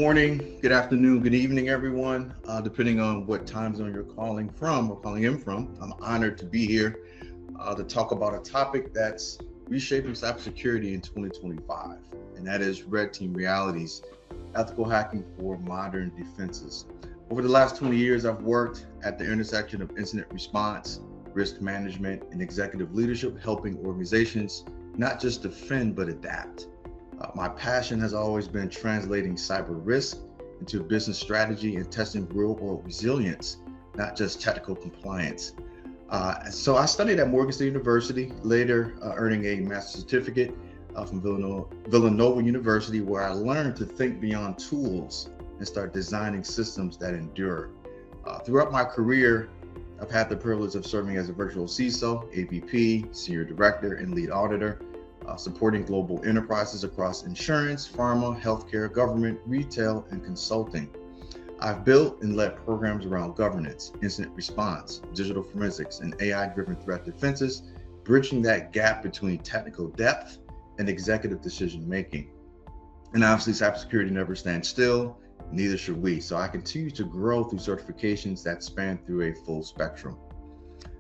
morning, good afternoon, good evening, everyone, depending on what time zone you're calling from or calling in from. I'm honored to be here to talk about a topic that's reshaping cybersecurity in 2025, and that is red team realities, ethical hacking for modern defenses. Over the last 20 years, I've worked at the intersection of incident response, risk management, and executive leadership, helping organizations not just defend, but adapt. My passion has always been translating cyber risk into business strategy and testing real world resilience, not just technical compliance. So I studied at Morgan State University, later earning a master's certificate from Villanova University, where I learned to think beyond tools and start designing systems that endure. Throughout my career, I've had the privilege of serving as a virtual CISO, AVP, senior director, and lead auditor, supporting global enterprises across insurance, pharma, healthcare, government, retail, and consulting. I've built and led programs around governance, incident response, digital forensics, and AI-driven threat defenses, bridging that gap between technical depth and executive decision-making. And obviously, cybersecurity never stands still, neither should we. So I continue to grow through certifications that span through a full spectrum.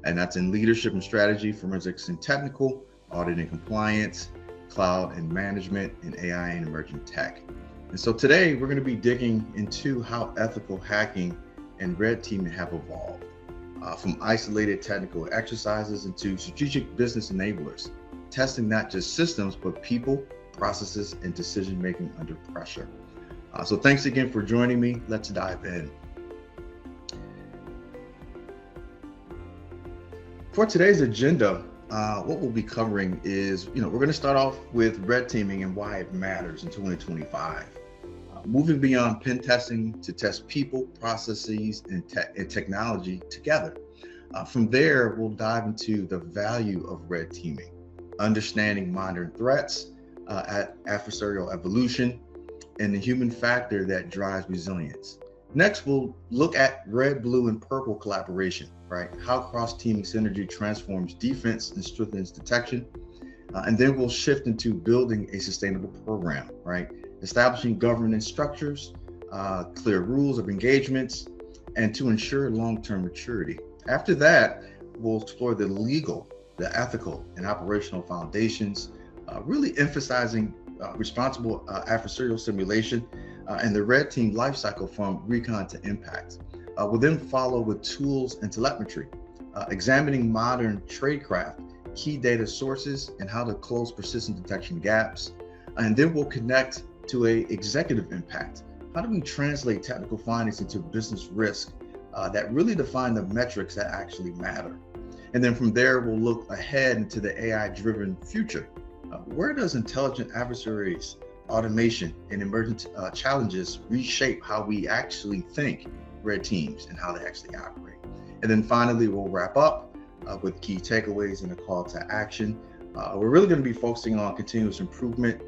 And that's in leadership and strategy, forensics and technical, audit and compliance, cloud and management, and AI and emerging tech. And so today we're going to be digging into how ethical hacking and red teaming have evolved from isolated technical exercises into strategic business enablers, testing not just systems, but people, processes, and decision-making under pressure. So thanks again for joining me. Let's dive in. For today's agenda, what we'll be covering is, we're going to start off with red teaming and why it matters in 2025. Moving beyond pen testing to test people, processes, and technology together. From there, we'll dive into the value of red teaming, understanding modern threats, adversarial evolution, and the human factor that drives resilience. Next, we'll look at red, blue, and purple collaboration, right? How cross-teaming synergy transforms defense and strengthens detection. And then we'll shift into building a sustainable program, right? Establishing governance structures, clear rules of engagements, and to ensure long-term maturity. After that, we'll explore the legal, the ethical, and operational foundations, really emphasizing responsible adversarial simulation, and the red team lifecycle from recon to impact. We'll then follow with tools and telemetry, examining modern tradecraft, key data sources, and how to close persistent detection gaps. And then we'll connect to a executive impact. How do we translate technical findings into business risk that really define the metrics that actually matter? And then from there, we'll look ahead into the AI-driven future. Where does intelligent adversaries, automation, and emergent challenges reshape how we actually think red teams and how they actually operate? And then finally, we'll wrap up with key takeaways and a call to action. We're really going to be focusing on continuous improvement,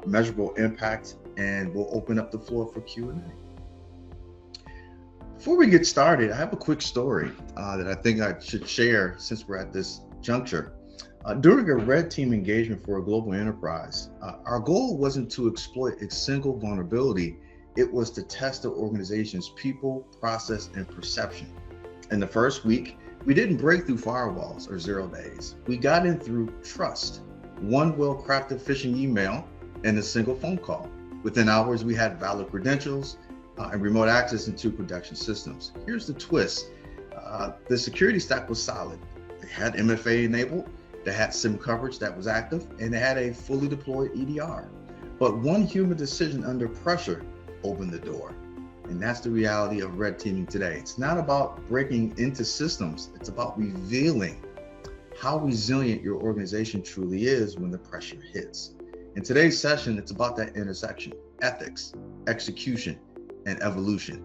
measurable impact, and we'll open up the floor for Q&A. Before we get started, I have a quick story that I think I should share since we're at this juncture. During a red team engagement for a global enterprise, our goal wasn't to exploit a single vulnerability, it was to test the organization's people, process, and perception. In the first week, we didn't break through firewalls or 0 days. We got in through trust, one well-crafted phishing email, and a single phone call. Within hours, we had valid credentials and remote access into production systems. Here's the twist. The security stack was solid. They had MFA enabled, they had SIM coverage that was active, and they had a fully deployed EDR. But one human decision under pressure opened the door. And that's the reality of red teaming today. It's not about breaking into systems, it's about revealing how resilient your organization truly is when the pressure hits. In today's session, it's about that intersection: ethics, execution, and evolution.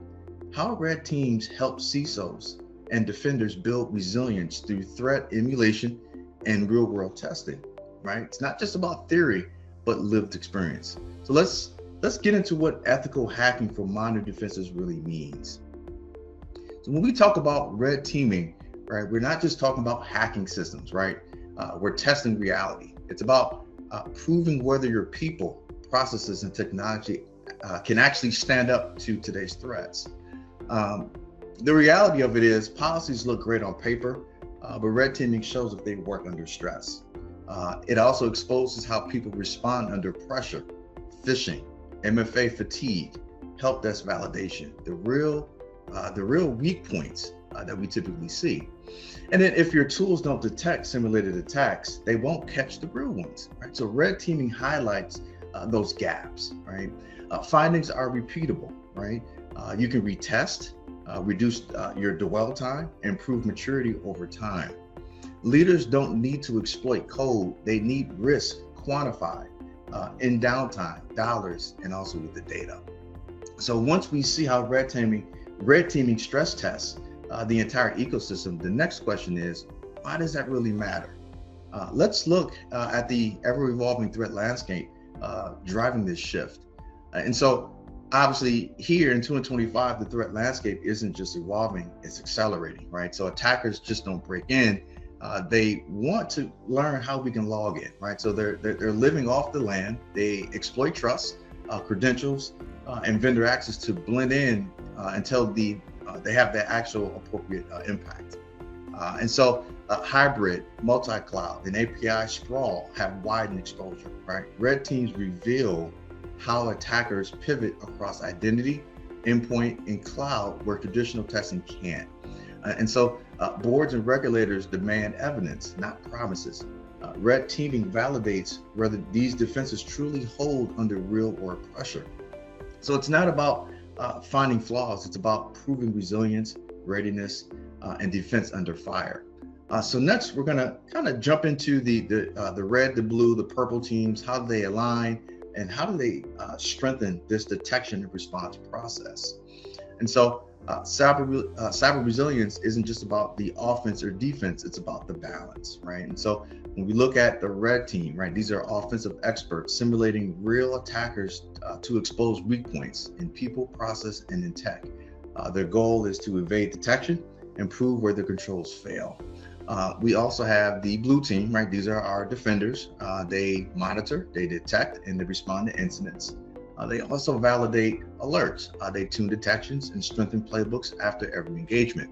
How red teams help CISOs and defenders build resilience through threat emulation and real world testing, right? It's not just about theory, but lived experience. So let's get into what ethical hacking for modern defenses really means. So when we talk about red teaming, right, we're not just talking about hacking systems, right? We're testing reality. It's about proving whether your people, processes, and technology can actually stand up to today's threats. The reality of it is policies look great on paper, but red teaming shows that they work under stress. It also exposes how people respond under pressure, phishing, MFA fatigue, help desk validation, the real weak points that we typically see. And then if your tools don't detect simulated attacks, they won't catch the real ones, right? So red teaming highlights those gaps, right? Findings are repeatable, right? You can retest, reduce your dwell time, improve maturity over time. Leaders don't need to exploit code, they need risk quantified in downtime, dollars, and also with the data. So once we see how red teaming stress tests the entire ecosystem, the next question is, why does that really matter? Let's look at the ever-evolving threat landscape driving this shift. And so obviously here in 2025, the threat landscape isn't just evolving, it's accelerating, right? So attackers just don't break in. They want to learn how we can log in, right? So they're living off the land. They exploit trust, credentials, and vendor access to blend in until they have the actual appropriate impact. And so hybrid, multi-cloud, and API sprawl have widened exposure, right? Red teams reveal how attackers pivot across identity, endpoint, and cloud where traditional testing can't. And so boards and regulators demand evidence, not promises. Red teaming validates whether these defenses truly hold under real world pressure. So it's not about finding flaws, it's about proving resilience, readiness, and defense under fire. So next, we're gonna kind of jump into the red, the blue, the purple teams, how do they align, and how do they strengthen this detection and response process. And so cyber resilience isn't just about the offense or defense, it's about the balance, right? And so when we look at the red team, right, these are offensive experts simulating real attackers to expose weak points in people, process, and in tech. Their goal is to evade detection and prove where the controls fail. We also have the blue team, right? These are our defenders. They monitor, they detect, and they respond to incidents. They also validate alerts. They tune detections and strengthen playbooks after every engagement.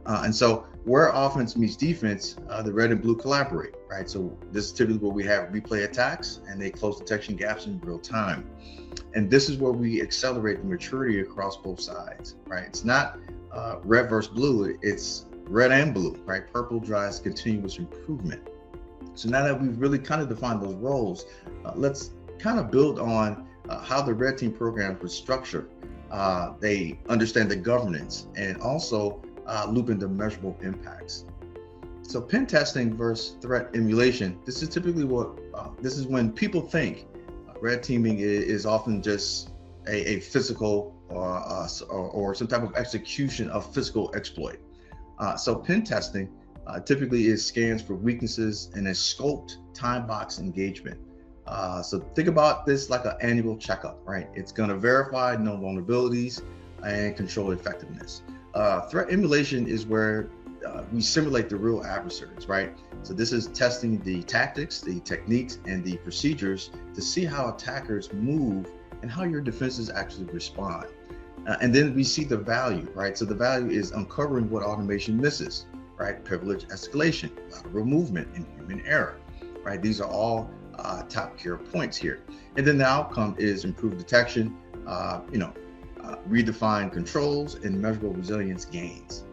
And so where offense meets defense, the red and blue collaborate, right? So this is typically where we have replay attacks and they close detection gaps in real time. And this is where we accelerate the maturity across both sides, right? It's not red versus blue, it's red and blue, right? Purple drives continuous improvement. So now that we've really kind of defined those roles, let's kind of build on how the red team program was structured. They understand the governance and also loop into measurable impacts. So pen testing versus threat emulation, this is typically this is when people think red teaming is often just a physical or some type of execution of physical exploit. So pen testing typically is scans for weaknesses in a scoped time box engagement. So think about this like an annual checkup, right? It's going to verify known vulnerabilities and control effectiveness. Threat emulation is where we simulate the real adversaries, right? So this is testing the tactics, the techniques, and the procedures to see how attackers move and how your defenses actually respond. And then we see the value, right? So the value is uncovering what automation misses, right? Privilege escalation, lateral movement, and human error, right? These are all top tier points here. And then the outcome is improved detection, redefined controls, and measurable resilience gains.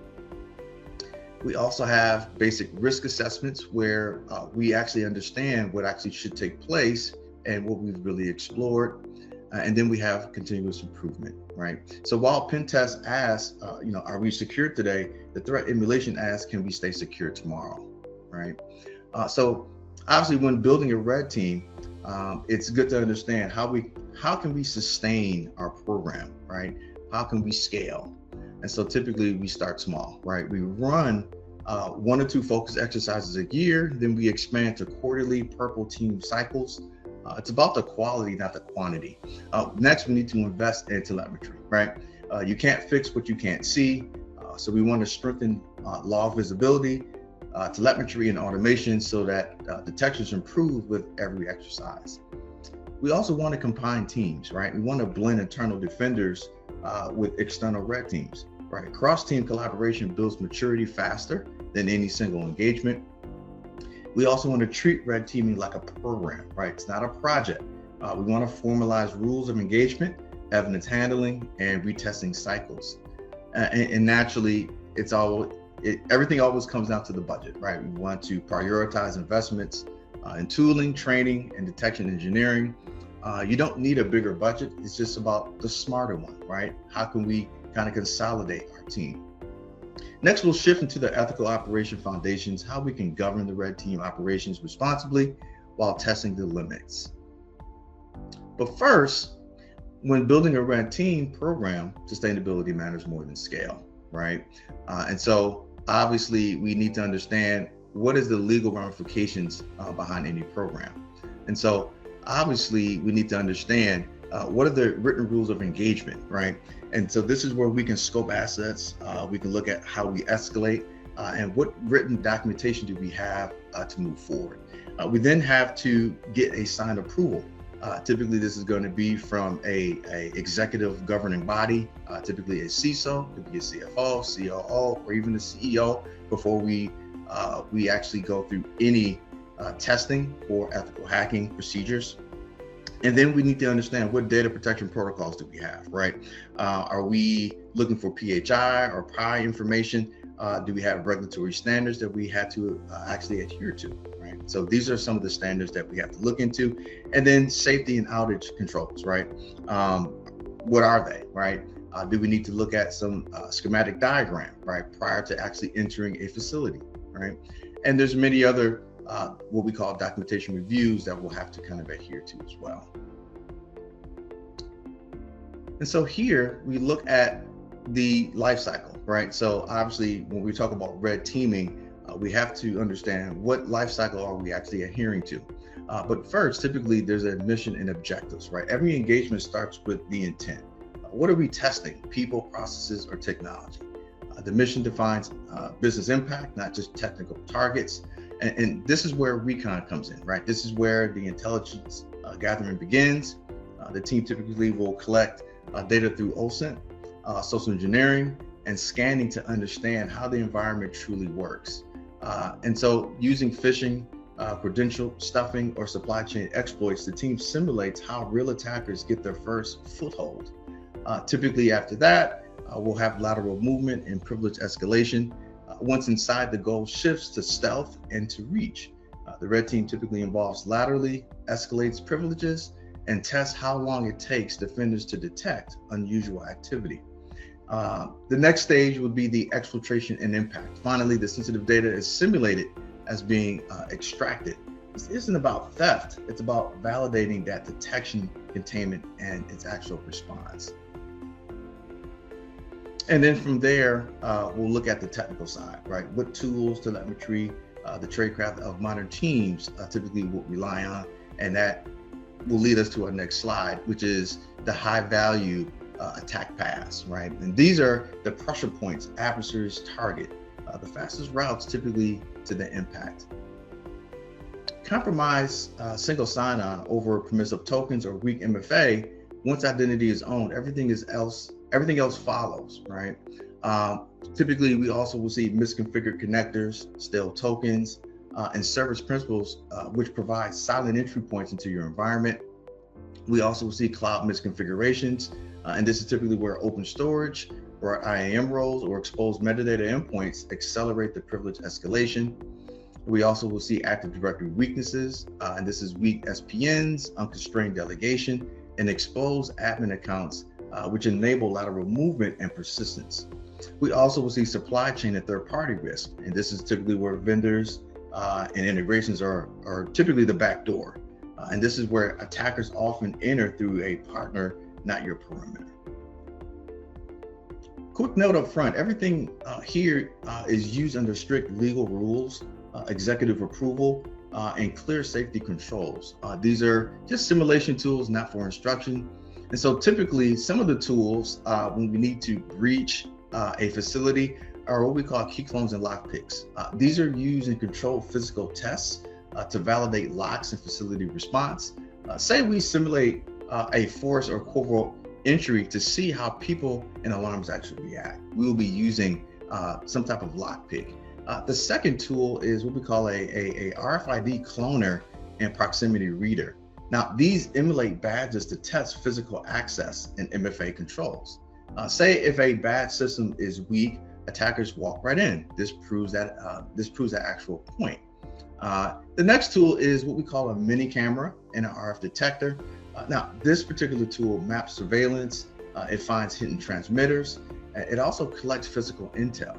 We also have basic risk assessments where we actually understand what actually should take place and what we've really explored. And then we have continuous improvement, right? So while pen test asks, are we secure today? The threat emulation asks, can we stay secure tomorrow, right? So obviously when building a red team, it's good to understand how can we sustain our program, right? How can we scale? And so typically we start small, right? We run 1 or 2 focus exercises a year, then we expand to quarterly purple team cycles. It's about the quality, not the quantity. Next, we need to invest in telemetry, right? You can't fix what you can't see. So we want to strengthen log visibility, telemetry, and automation so that detections improve with every exercise. We also want to combine teams, right? We want to blend internal defenders with external red teams, right? Cross-team collaboration builds maturity faster than any single engagement. We also want to treat red teaming like a program, right? It's not a project. We want to formalize rules of engagement, evidence handling, and retesting cycles. And naturally, everything always comes down to the budget, right? We want to prioritize investments in tooling, training, and detection engineering. You don't need a bigger budget. It's just about the smarter one, right? How can we kind of consolidate our team? Next, we'll shift into the ethical operation foundations, how we can govern the red team operations responsibly while testing the limits. But first, when building a red team program, sustainability matters more than scale, right? And so obviously we need to understand what is the legal ramifications behind any program. And so obviously we need to understand what are the written rules of engagement, right? And so this is where we can scope assets. We can look at how we escalate and what written documentation do we have to move forward. We then have to get a signed approval. Typically, this is going to be from a executive governing body, typically a CISO, could be a CFO, COO, or even the CEO before we actually go through any testing for ethical hacking procedures. And then we need to understand what data protection protocols do we have, right? Are we looking for PHI or PI information? Do we have regulatory standards that we have to actually adhere to, right? So these are some of the standards that we have to look into. And then safety and outage controls, right? What are they, right? Do we need to look at some schematic diagram, right? Prior to actually entering a facility, right? And there's many other what we call documentation reviews that we'll have to kind of adhere to as well. And so here we look at the life cycle, right? So obviously when we talk about red teaming, we have to understand what life cycle are we actually adhering to. But first, typically there's a mission and objectives, right? Every engagement starts with the intent. What are we testing? People, processes, or technology? The mission defines business impact, not just technical targets. And this is where recon comes in, right? This is where the intelligence gathering begins. The team typically will collect data through OSINT, social engineering, and scanning to understand how the environment truly works. And so using phishing, credential stuffing, or supply chain exploits, the team simulates how real attackers get their first foothold. Typically after that, we'll have lateral movement and privilege escalation. Once inside, the goal shifts to stealth and to reach. The red team typically involves laterally, escalates privileges, and tests how long it takes defenders to detect unusual activity. The next stage would be the exfiltration and impact. Finally, the sensitive data is simulated as being extracted. This isn't about theft, it's about validating that detection, containment, and its actual response. And then from there, we'll look at the technical side, right? What tools, telemetry, the tradecraft of modern teams typically will rely on, and that will lead us to our next slide, which is the high value attack paths, right? And these are the pressure points adversaries target, the fastest routes typically to the impact. Compromise single sign-on over permissive tokens or weak MFA. Once identity is owned, everything else follows, right? Typically, we also will see misconfigured connectors, stale tokens, and service principals, which provide silent entry points into your environment. We also will see cloud misconfigurations, and this is typically where open storage or IAM roles or exposed metadata endpoints accelerate the privilege escalation. We also will see Active Directory weaknesses, and this is weak SPNs, unconstrained delegation, and exposed admin accounts, which enable lateral movement and persistence. We also will see supply chain and third-party risk, and this is typically where vendors and integrations are typically the back door. And this is where attackers often enter through a partner, not your perimeter. Quick note up front, everything here is used under strict legal rules, executive approval, and clear safety controls. These are just simulation tools, not for instruction. And so typically some of the tools when we need to breach a facility are what we call key clones and lockpicks. These are used in controlled physical tests to validate locks and facility response. Say we simulate a forced or covert entry to see how people and alarms actually react. We will be using some type of lockpick. The second tool is what we call a RFID cloner and proximity reader. Now, these emulate badges to test physical access and MFA controls. Say if a badge system is weak, attackers walk right in. This proves that actual point. The next tool is what we call a mini camera and an RF detector. Now, this particular tool maps surveillance. It finds hidden transmitters. It also collects physical intel.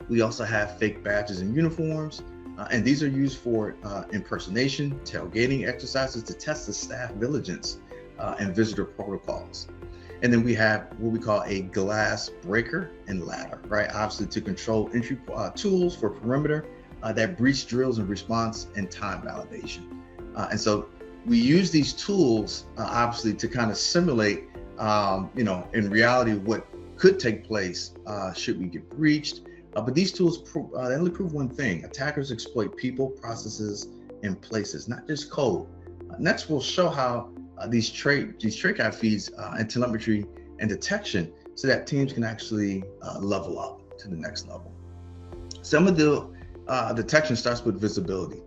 We also have fake badges and uniforms, and these are used for impersonation, tailgating exercises to test the staff diligence and visitor protocols. And then we have what we call a glass breaker and ladder, right? Obviously to control entry tools for perimeter that breach drills and response and time validation. And so we use these tools obviously to kind of simulate, in reality what could take place should we get breached. But these tools they only prove one thing: attackers exploit people, processes, and places, not just code. Next, we'll show how these TradeCAD feeds and telemetry and detection, so that teams can actually level up to the next level. Some of the detection starts with visibility.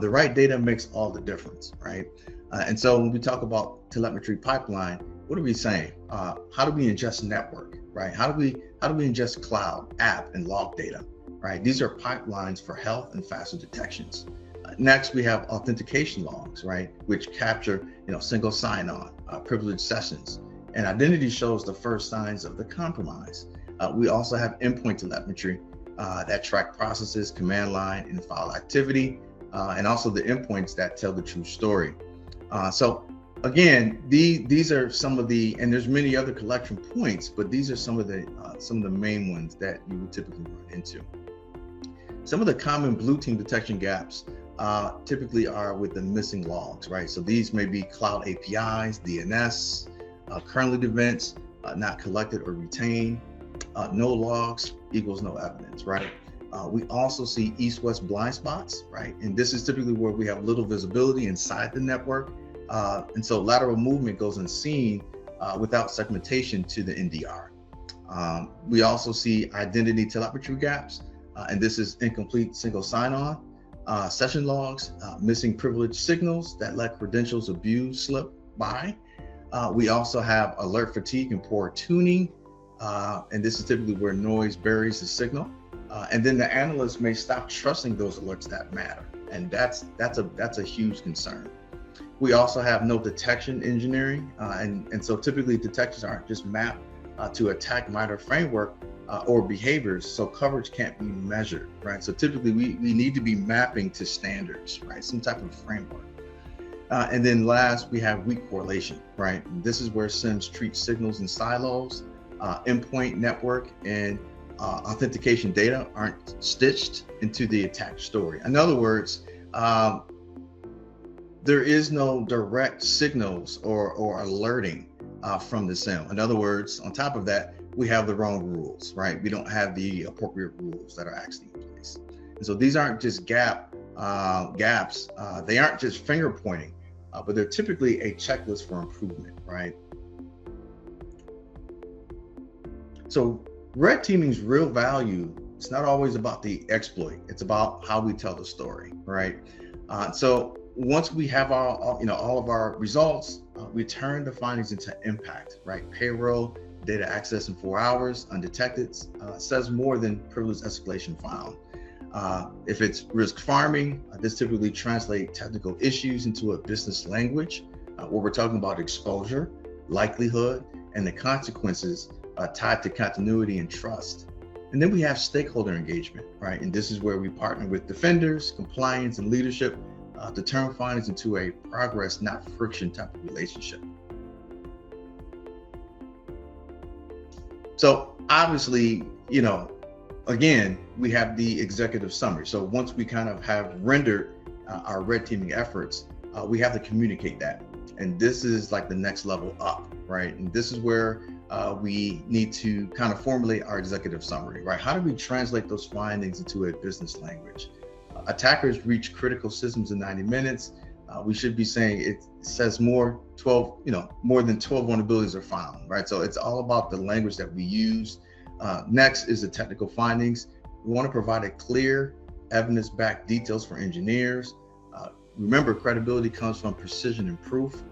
The right data makes all the difference, right? And so when we talk about telemetry pipeline, what are we saying? How do we ingest network, right? How do we ingest cloud, app, and log data, right? These are pipelines for health and faster detections. Next, we have authentication logs, right, which capture, single sign-on, privileged sessions, and identity shows the first signs of the compromise. We also have endpoint telemetry that track processes, command line, and file activity, and also the endpoints that tell the true story. So again, these are some of the, and there's many other collection points, but these are some of the main ones that you would typically run into. Some of the common blue team detection gaps typically are with the missing logs, right? So these may be cloud APIs, DNS, currently events not collected or retained. No logs equals no evidence, right? We also see east-west blind spots, right? And this is typically where we have little visibility inside the network. And so lateral movement goes unseen without segmentation to the NDR. We also see identity telemetry gaps, and this is incomplete single sign-on, session logs, missing privileged signals that let credentials abused slip by. We also have alert fatigue and poor tuning, and this is typically where noise buries the signal. And then the analysts may stop trusting those alerts that matter, and that's a huge concern. We also have no detection engineering, and so typically detectors aren't just mapped to attack MITRE framework or behaviors, so coverage can't be measured, right? So typically we need to be mapping to standards, right? Some type of framework. And then last, we have weak correlation, right? This is where SIEMs treat signals in silos, endpoint, network, and authentication data aren't stitched into the attack story. In other words, there is no direct signals or alerting from the SIEM. In other words, on top of that, we have the wrong rules, right? We don't have the appropriate rules that are actually in place. And so these aren't just gaps. They aren't just finger pointing, but they're typically a checklist for improvement, right? So red teaming's real value, it's not always about the exploit. It's about how we tell the story, right? So once we have all of our results, we turn the findings into impact, right? Payroll, data access in 4 hours, undetected, says more than privileged escalation found. If it's risk farming, this typically translates technical issues into a business language, where we're talking about exposure, likelihood, and the consequences tied to continuity and trust. And then we have stakeholder engagement, right? And this is where we partner with defenders, compliance, and leadership to turn findings into a progress, not friction type of relationship. So obviously, again, we have the executive summary. So once we kind of have rendered our red teaming efforts, we have to communicate that. And this is like the next level up, right? And this is where we need to kind of formulate our executive summary, right? How do we translate those findings into a business language? Attackers reach critical systems in 90 minutes. we should be saying it says more than 12 vulnerabilities are found, right? So it's all about the language that we use. Next is the technical findings. We want to provide a clear, evidence-backed details for engineers. Remember, credibility comes from precision and proof.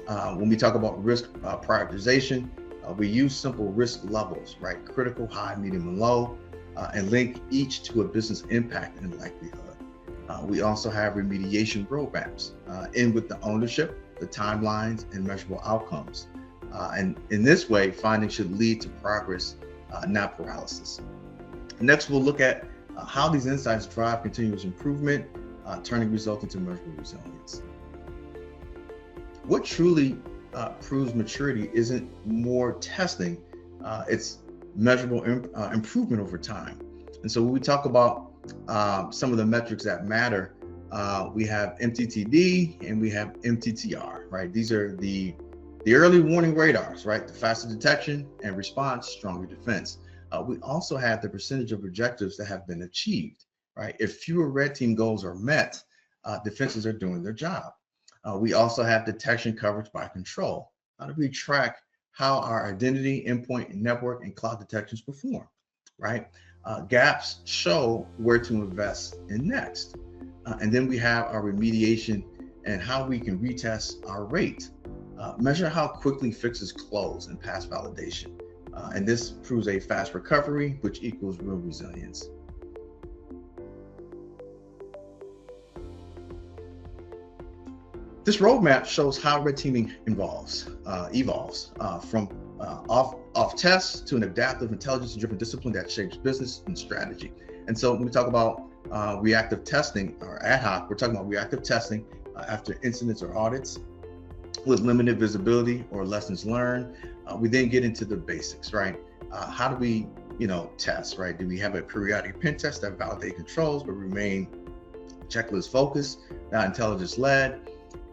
When we talk about risk prioritization, we use simple risk levels, right? Critical, high, medium, and low, and link each to a business impact and likelihood. We also have remediation roadmaps, in with the ownership, the timelines, and measurable outcomes. And in this way, findings should lead to progress, not paralysis. Next, we'll look at how these insights drive continuous improvement, turning results into measurable resilience. What truly proves maturity isn't more testing, it's measurable improvement over time. And so when we talk about some of the metrics that matter, we have MTTD and we have MTTR, right? These are the early warning radars, right? The faster detection and response, stronger defense. We also have the percentage of objectives that have been achieved, right? If fewer red team goals are met, defenses are doing their job. We also have detection coverage by control. How do we track how our identity, endpoint, network, and cloud detections perform, right? Gaps show where to invest in next. And then we have our remediation and how we can retest our rate. Measure how quickly fixes close and pass validation. And this proves a fast recovery, which equals real resilience. This roadmap shows how red teaming evolves from off tests to an adaptive, intelligence-driven discipline that shapes business and strategy. And so when we talk about reactive testing or ad hoc, we're talking about reactive testing after incidents or audits with limited visibility or lessons learned. We then get into the basics, right? How do we, test, right? Do we have a periodic pen test that validate controls but remain checklist focused, not intelligence led?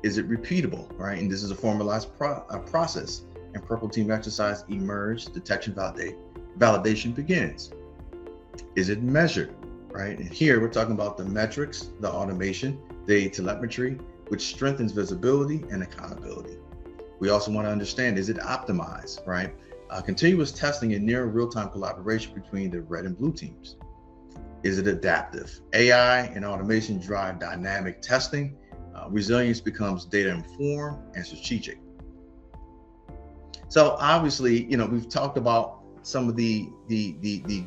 Is it repeatable, right? And this is a formalized process. And purple team exercise emerge, detection validation begins. Is it measured, right? And here we're talking about the metrics, the automation, the telemetry, which strengthens visibility and accountability. We also want to understand, is it optimized, right? Continuous testing and near real-time collaboration between the red and blue teams. Is it adaptive? AI and automation drive dynamic testing. Resilience becomes data informed and strategic. So obviously, we've talked about some of the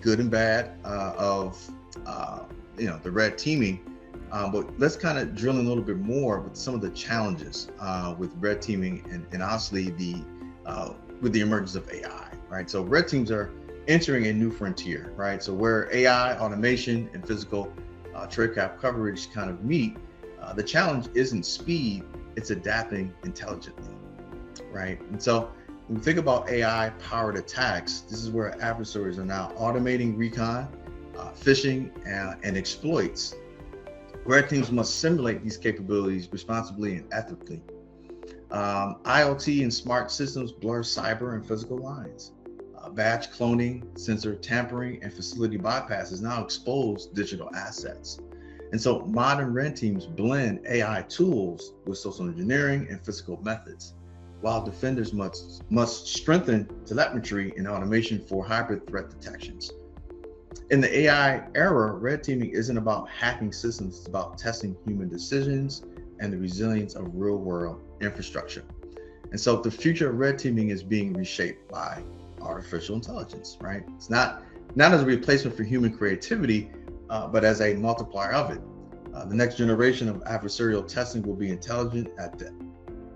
good and bad of the red teaming, but let's kind of drill in a little bit more with some of the challenges with red teaming and honestly with the emergence of AI, right? So red teams are entering a new frontier, right? So where AI, automation, and physical tradecraft coverage kind of meet, the challenge isn't speed, it's adapting intelligently, right? And so when we think about AI-powered attacks, this is where adversaries are now automating recon, phishing, and exploits. Red teams must simulate these capabilities responsibly and ethically. IoT and smart systems blur cyber and physical lines. Batch cloning, sensor tampering, and facility bypasses now expose digital assets. And so modern red teams blend AI tools with social engineering and physical methods, while defenders must strengthen telemetry and automation for hybrid threat detections. In the AI era, red teaming isn't about hacking systems, it's about testing human decisions and the resilience of real-world infrastructure. And so the future of red teaming is being reshaped by artificial intelligence, right? It's not as a replacement for human creativity, but as a multiplier of it. The next generation of adversarial testing will be intelligent,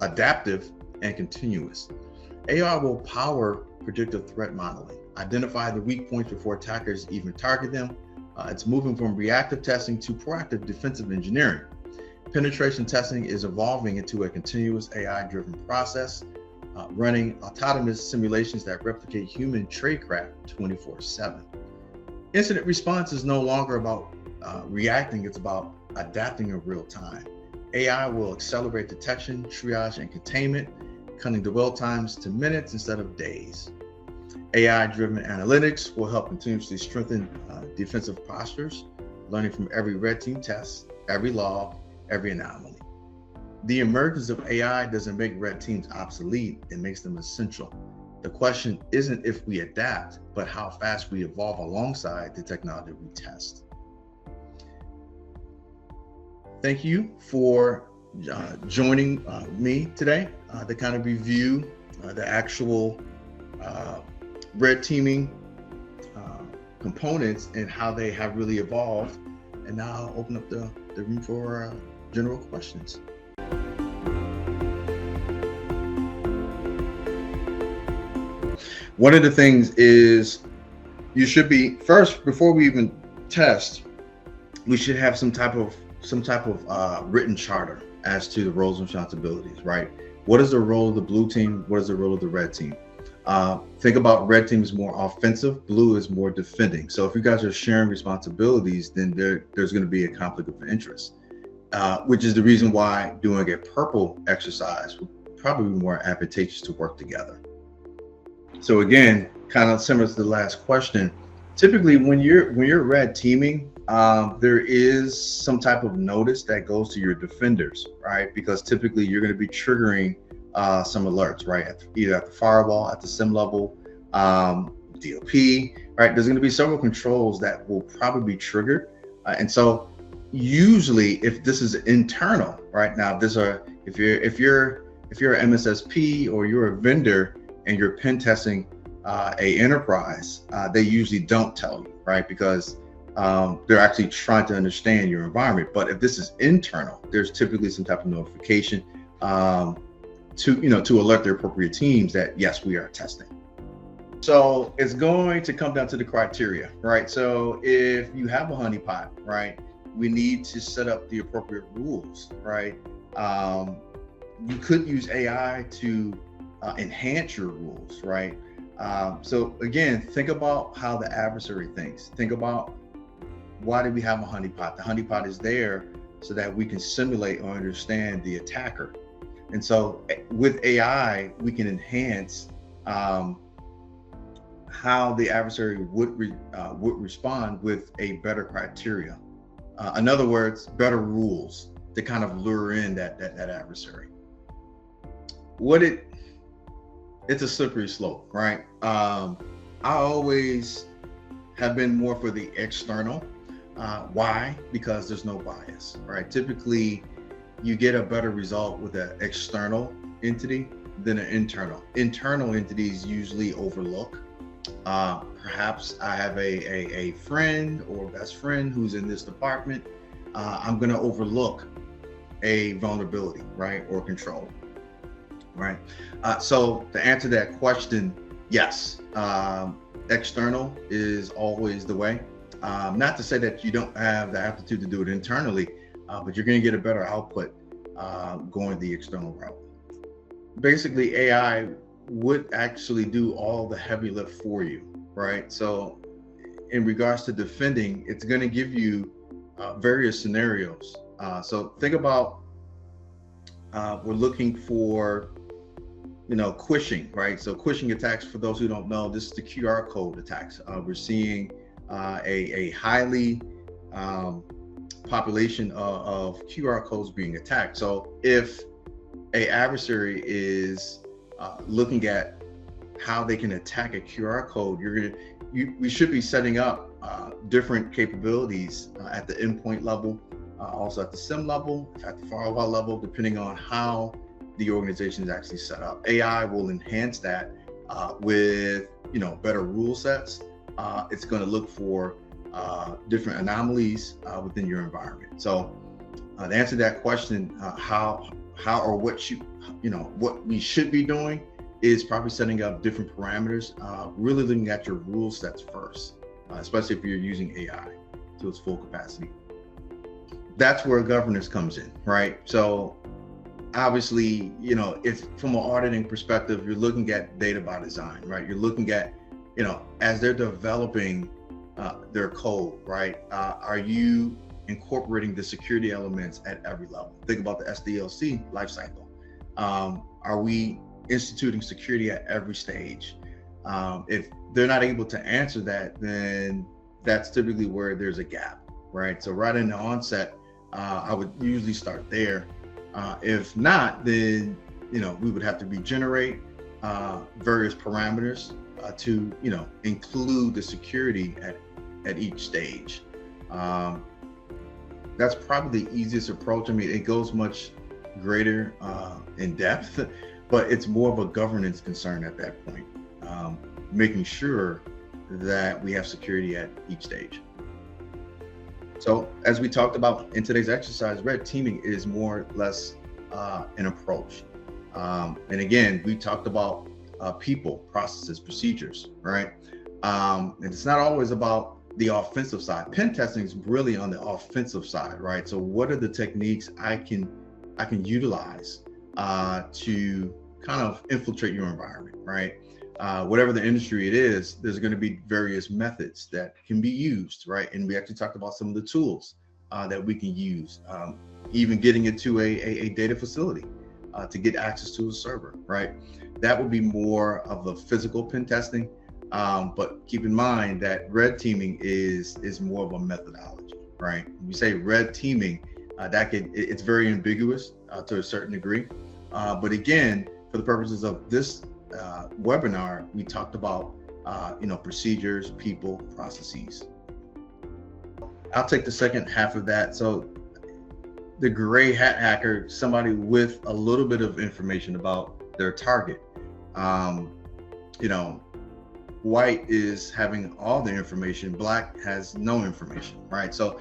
adaptive, and continuous. AI will power predictive threat modeling, identify the weak points before attackers even target them. It's moving from reactive testing to proactive defensive engineering. Penetration testing is evolving into a continuous AI-driven process, running autonomous simulations that replicate human tradecraft 24/7. Incident response is no longer about reacting, it's about adapting in real time. AI will accelerate detection, triage, and containment, cutting dwell times to minutes instead of days. AI-driven analytics will help continuously strengthen defensive postures, learning from every red team test, every log, every anomaly. The emergence of AI doesn't make red teams obsolete, it makes them essential. The question isn't if we adapt, but how fast we evolve alongside the technology we test. Thank you for joining me today to kind of review the actual red teaming components and how they have really evolved. And now I'll open up the room for general questions. One of the things is you should be first, before we even test, we should have some type of written charter as to the roles and responsibilities, right? What is the role of the blue team? What is the role of the red team? Think about red team is more offensive, blue is more defending. So if you guys are sharing responsibilities, then there's going to be a conflict of interest, which is the reason why doing a purple exercise would probably be more advantageous to work together. So again, kind of similar to the last question, typically when you're red teaming, there is some type of notice that goes to your defenders, right? Because typically you're going to be triggering some alerts, right? Either at the firewall, at the SIM level, DOP, right? There's going to be several controls that will probably be triggered. And so usually if this is internal, right? Now, if you're an MSSP or you're a vendor and you're pen testing a enterprise, they usually don't tell you, right? Because they're actually trying to understand your environment. But if this is internal, there's typically some type of notification to alert the appropriate teams that yes, we are testing. So it's going to come down to the criteria, right? So if you have a honeypot, right, we need to set up the appropriate rules, right? You could use AI to enhance your rules, right? So again, think about how the adversary thinks. Think about, why do we have a honeypot? The honeypot is there so that we can simulate or understand the attacker. And so with AI, we can enhance how the adversary would respond with a better criteria. In other words, better rules to kind of lure in that adversary. It's a slippery slope, right? I always have been more for the external. Why? Because there's no bias, right? Typically, you get a better result with an external entity than an internal. Internal entities usually overlook. Perhaps I have a friend or best friend who's in this department. I'm going to overlook a vulnerability, right, or control, right? So to answer that question, yes, external is always the way. Not to say that you don't have the aptitude to do it internally, but you're going to get a better output going the external route. Basically, AI would actually do all the heavy lift for you, right? So in regards to defending, it's going to give you various scenarios. So think about, we're looking for, quishing, right? So quishing attacks, for those who don't know, this is the QR code attacks. We're seeing a highly population of QR codes being attacked. So if a adversary is looking at how they can attack a QR code, we should be setting up different capabilities at the endpoint level, also at the SIM level, at the firewall level, depending on how the organization is actually set up. AI will enhance that with better rule sets. It's going to look for different anomalies within your environment. So to answer that question, how or what what we should be doing is probably setting up different parameters, really looking at your rule sets first, especially if you're using AI to its full capacity. That's where governance comes in, right? So obviously, if from an auditing perspective, you're looking at data by design, right? You're looking at, as they're developing their code, right? Are you incorporating the security elements at every level? Think about the SDLC lifecycle. Are we instituting security at every stage? If they're not able to answer that, then that's typically where there's a gap, right? So right in the onset, I would usually start there. If not, then we would have to regenerate various parameters to include the security at each stage. That's probably the easiest approach. I mean, it goes much greater in depth, but it's more of a governance concern at that point, making sure that we have security at each stage. So as we talked about in today's exercise, red teaming is more or less an approach. And again, we talked about people, processes, procedures, right? And it's not always about the offensive side. Pen testing is really on the offensive side, right? So what are the techniques I can utilize to kind of infiltrate your environment, right? Whatever the industry it is, there's going to be various methods that can be used, right? And we actually talked about some of the tools that we can use, even getting into a data facility to get access to a server, right? That would be more of the physical pen testing. But keep in mind that red teaming is more of a methodology, right? When you say red teaming, it's very ambiguous to a certain degree. But again, for the purposes of this webinar, we talked about procedures, people, processes. I'll take the second half of that. So the gray hat hacker, somebody with a little bit of information about their target. White is having all the information, black has no information, right? So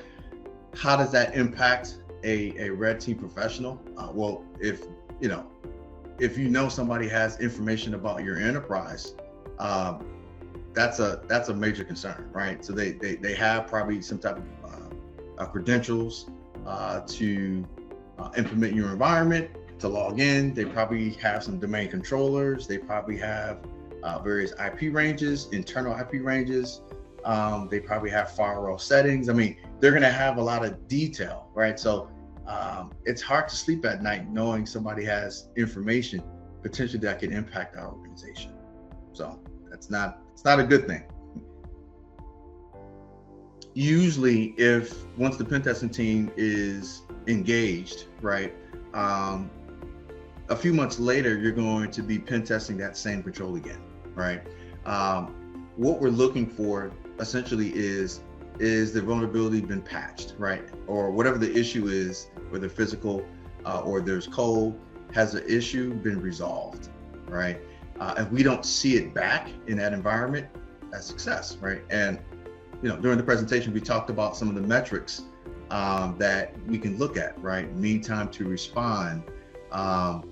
how does that impact a red team professional? Well, if somebody has information about your enterprise, that's a major concern, right? So they have probably some type of credentials to implement your environment, to log in. They probably have some domain controllers. They probably have various IP ranges, internal IP ranges. They probably have firewall settings. I mean, they're going to have a lot of detail, right? So it's hard to sleep at night knowing somebody has information potentially that can impact our organization. So it's not a good thing. Usually, once the pen testing team is engaged, right, a few months later, you're going to be pen testing that same control again, right? What we're looking for essentially is the vulnerability been patched, right? Or whatever the issue is, whether physical or there's code, has the issue been resolved, right? If we don't see it back in that environment, that's success, right? And during the presentation, we talked about some of the metrics that we can look at, right? Mean time to respond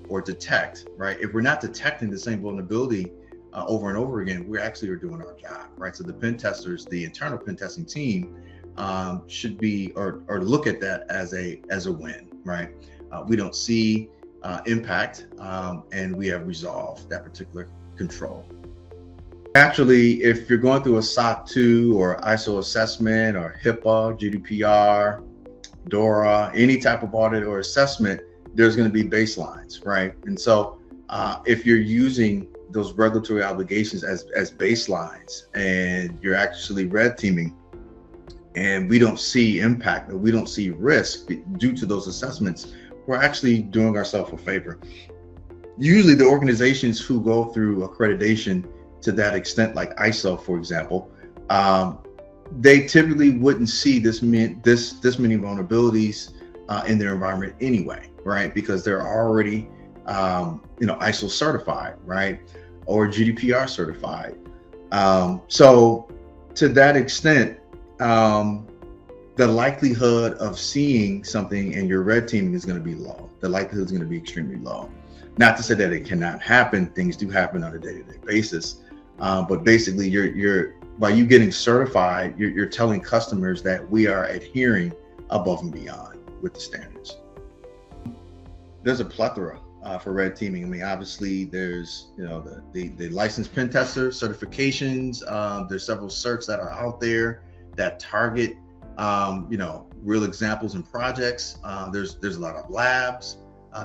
or detect, right? If we're not detecting the same vulnerability over and over again, we actually are doing our job, right? So the pen testers, the internal pen testing team, should be or look at that as a win, right? We don't see impact, and we have resolved that particular control. Actually, if you're going through a SOC 2 or ISO assessment or HIPAA, GDPR, DORA, any type of audit or assessment, there's going to be baselines, right? And so if you're using those regulatory obligations as baselines and you're actually red teaming and we don't see impact or we don't see risk due to those assessments, we're actually doing ourselves a favor. Usually the organizations who go through accreditation to that extent, like ISO, for example, they typically wouldn't see this many vulnerabilities in their environment anyway, right? Because they're already ISO certified, right? Or GDPR certified. So to that extent, the likelihood of seeing something in your red teaming is going to be low. The likelihood is going to be extremely low. Not to say that it cannot happen. Things do happen on a day-to-day basis. But basically, you're by you getting certified, you're telling customers that we are adhering above and beyond with the standards. There's a plethora for red teaming. I mean, obviously, there's the licensed pen tester certifications. There's several certs that are out there that target real examples and projects. There's a lot of labs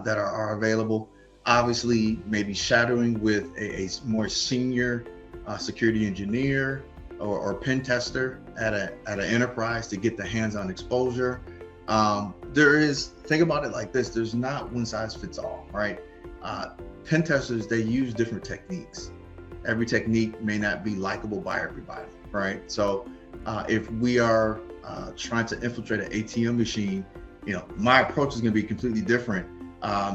that are available. Obviously, maybe shadowing with a more senior security engineer or pen tester at an enterprise to get the hands-on exposure. Think about it like this, there's not one size fits all, right? Pen testers, they use different techniques. Every technique may not be likable by everybody, right? So if we are trying to infiltrate an ATM machine, my approach is going to be completely different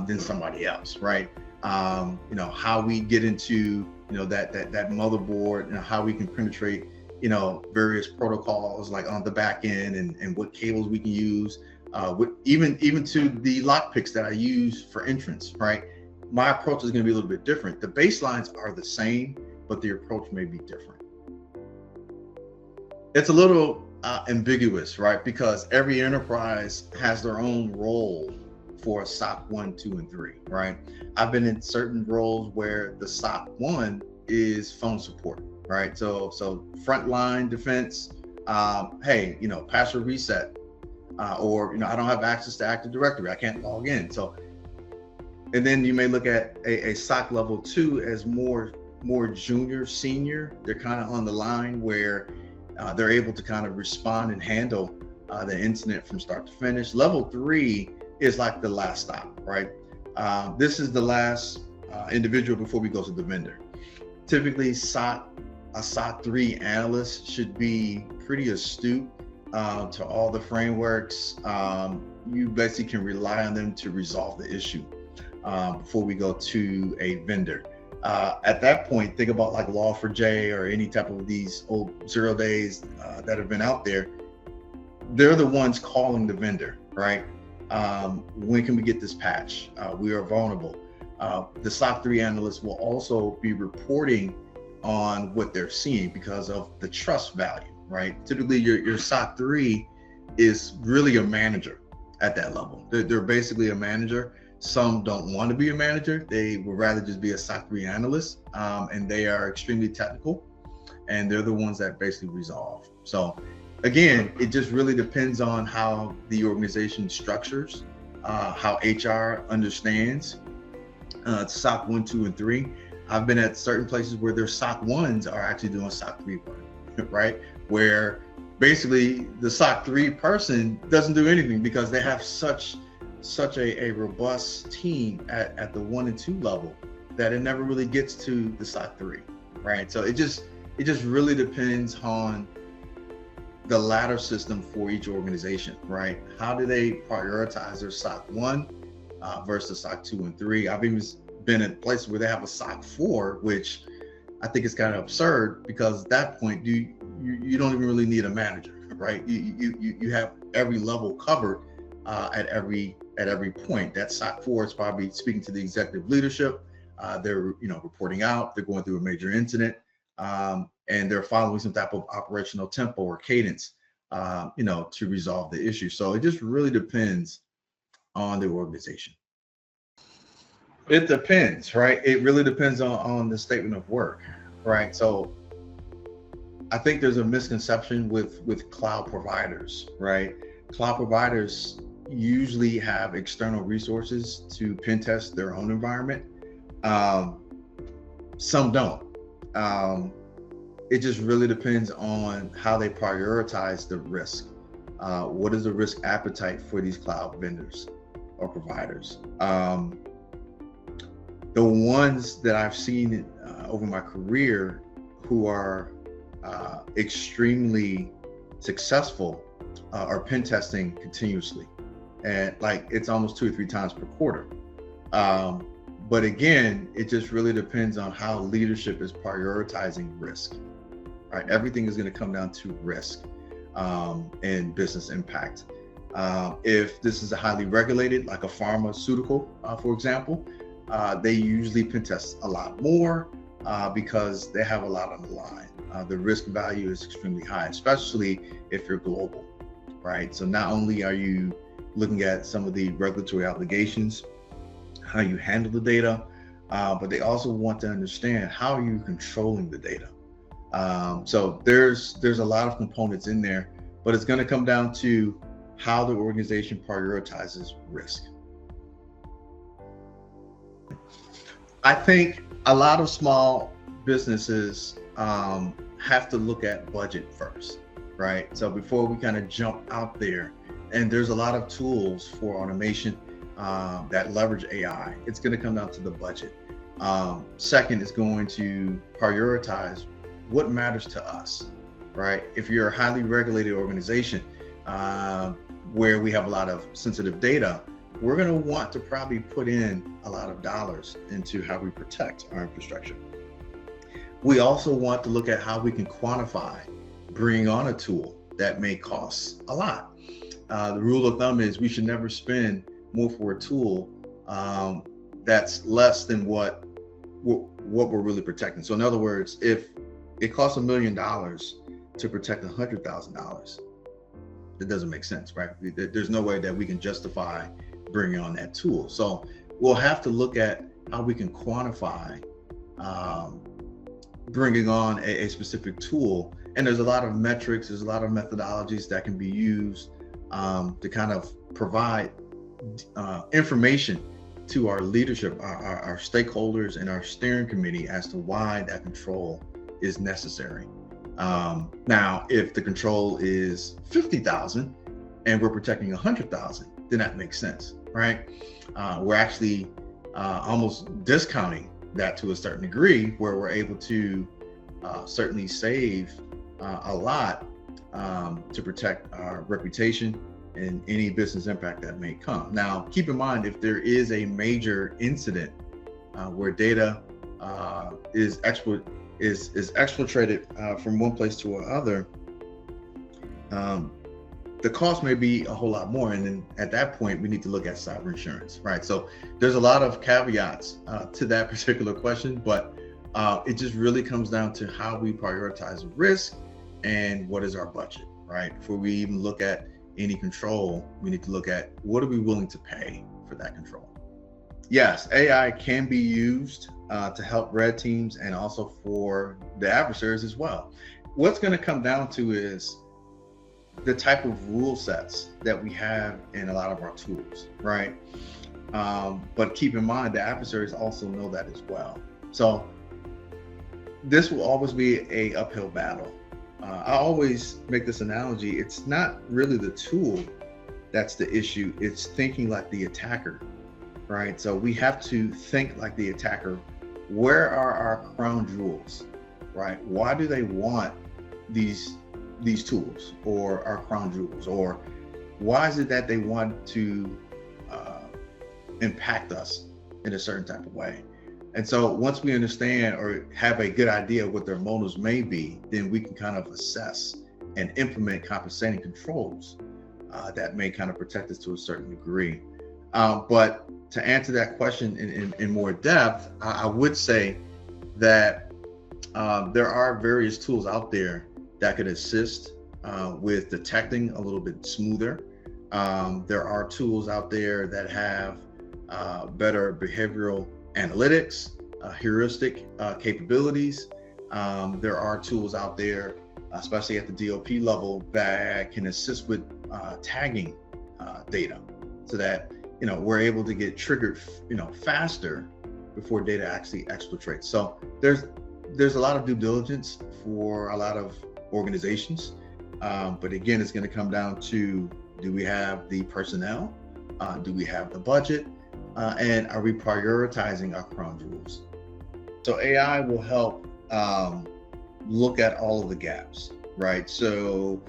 than somebody else, right? How we get into that motherboard, how we can penetrate various protocols like on the back end, and what cables we can use, even to the lockpicks that I use for entrance, right? My approach is going to be a little bit different. The baselines are the same, but the approach may be different. It's a little ambiguous, right? Because every enterprise has their own role for SOC 1, 2, and 3, right? I've been in certain roles where the SOC 1 is phone support, right? So frontline defense, hey, password reset, or I don't have access to Active Directory, I can't log in. So, and then you may look at a SOC level 2 as more junior, senior. They're kind of on the line where they're able to kind of respond and handle the incident from start to finish. Level 3 is like the last stop, right? This is the last individual before we go to the vendor. Typically, a SOC 3 analyst should be pretty astute to all the frameworks. You basically can rely on them to resolve the issue before we go to a vendor. At that point, think about like Log4j or any type of these old 0 days that have been out there. They're the ones calling the vendor, right? When can we get this patch? We are vulnerable. The SOC 3 analyst will also be reporting on what they're seeing because of the trust value, right? Typically, your SOC 3 is really a manager at that level. They're basically a manager. Some don't want to be a manager. They would rather just be a SOC 3 analyst, and they are extremely technical, and they're the ones that basically resolve. So again, it just really depends on how the organization structures, how HR understands SOC 1, 2, and 3. I've been at certain places where their SOC 1s are actually doing SOC 3 work, right? Where basically the SOC 3 person doesn't do anything because they have such a robust team at the 1 and 2 level that it never really gets to the SOC 3, right? So it just really depends on the ladder system for each organization, right? How do they prioritize their SOC 1 versus SOC 2 and 3? I've even been in places where they have a SOC 4, which I think is kind of absurd, because at that point you don't even really need a manager, right? You have every level covered at every point. That SOC 4 is probably speaking to the executive leadership. They're reporting out. They're going through a major incident, and they're following some type of operational tempo or cadence, to resolve the issue. So it just really depends on the organization. It depends, right? It really depends on the statement of work, right? So I think there's a misconception with cloud providers, right? Cloud providers usually have external resources to pen test their own environment. Some don't. It just really depends on how they prioritize the risk. What is the risk appetite for these cloud vendors or providers? The ones that I've seen over my career who are extremely successful are pen testing continuously. And like it's almost 2 or 3 times per quarter. But again, it just really depends on how leadership is prioritizing risk, right? Everything is going to come down to risk and business impact. If this is a highly regulated, like a pharmaceutical, for example, they usually pen test a lot more because they have a lot on the line. The risk value is extremely high, especially if you're global, right? So not only are you looking at some of the regulatory obligations, how you handle the data, but they also want to understand how are you controlling the data. So there's a lot of components in there, but it's going to come down to how the organization prioritizes risk. I think a lot of small businesses have to look at budget first, right? So before we kind of jump out there And there's a lot of tools for automation that leverage AI. It's going to come down to the budget. Second is going to prioritize what matters to us, right? If you're a highly regulated organization where we have a lot of sensitive data, we're going to want to probably put in a lot of dollars into how we protect our infrastructure. We also want to look at how we can quantify bringing on a tool that may cost a lot. The rule of thumb is we should never spend more for a tool that's less than what we're really protecting. So in other words, if it costs $1 million to protect $100,000, it doesn't make sense, right? There's no way that we can justify bringing on that tool. So we'll have to look at how we can quantify bringing on a specific tool. And there's a lot of metrics, there's a lot of methodologies that can be used to kind of provide information to our leadership, our stakeholders and our steering committee as to why that control is necessary. Now, if the control is 50,000 and we're protecting 100,000, then that makes sense, right? We're actually almost discounting that to a certain degree, where we're able to certainly save a lot to protect our reputation and any business impact that may come. Now, keep in mind, if there is a major incident where data is exfiltrated from one place to another, the cost may be a whole lot more. And then at that point, we need to look at cyber insurance, right? So there's a lot of caveats to that particular question, but it just really comes down to how we prioritize risk and what is our budget, right? Before we even look at any control, we need to look at what are we willing to pay for that control. Yes, AI can be used to help red teams and also for the adversaries as well. What's going to come down to is the type of rule sets that we have in a lot of our tools, right? But keep in mind, the adversaries also know that as well. So this will always be a uphill battle. I always make this analogy. It's not really the tool that's the issue. It's thinking like the attacker, right? So we have to think like the attacker. Where are our crown jewels, right? Why do they want these tools or our crown jewels? Or why is it that they want to impact us in a certain type of way? And so once we understand or have a good idea of what their motives may be, then we can kind of assess and implement compensating controls that may kind of protect us to a certain degree. But to answer that question in more depth, I would say that there are various tools out there that could assist with detecting a little bit smoother. There are tools out there that have better behavioral analytics, heuristic capabilities. There are tools out there, especially at the DOP level, that can assist with tagging data, so that we're able to get triggered faster before data actually exfiltrates. So there's a lot of due diligence for a lot of organizations, but again, it's going to come down to, do we have the personnel, do we have the budget, and are we prioritizing our crown jewels? So AI will help look at all of the gaps, right? So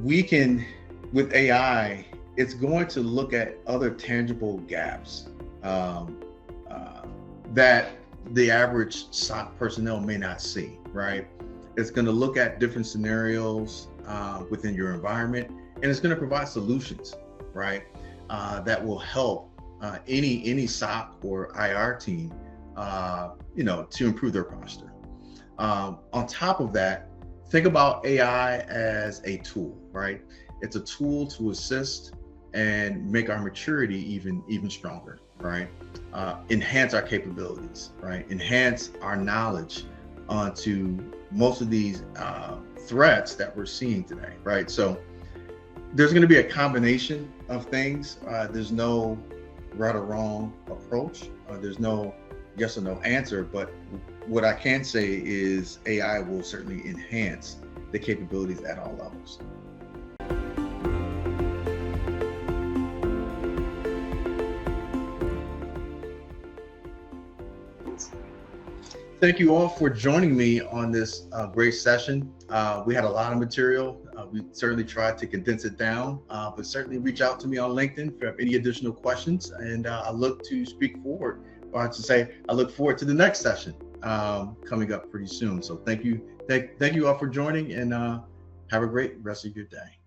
we can, with AI, it's going to look at other tangible gaps that the average SOC personnel may not see, right? It's going to look at different scenarios within your environment, and it's going to provide solutions, right? That will help any SOC or IR team, to improve their posture. On top of that, think about AI as a tool, right? It's a tool to assist and make our maturity even stronger, right? Enhance our capabilities, right? Enhance our knowledge onto most of these threats that we're seeing today, right? So there's going to be a combination of things. There's no right or wrong approach. There's no yes or no answer, but what I can say is AI will certainly enhance the capabilities at all levels. questions. Thank you all for joining me on this great session. We had a lot of material. We certainly tried to condense it down, but certainly reach out to me on LinkedIn if you have any additional questions. And I look to speak forward, or to say, I look forward to the next session coming up pretty soon. So thank you all for joining, and have a great rest of your day.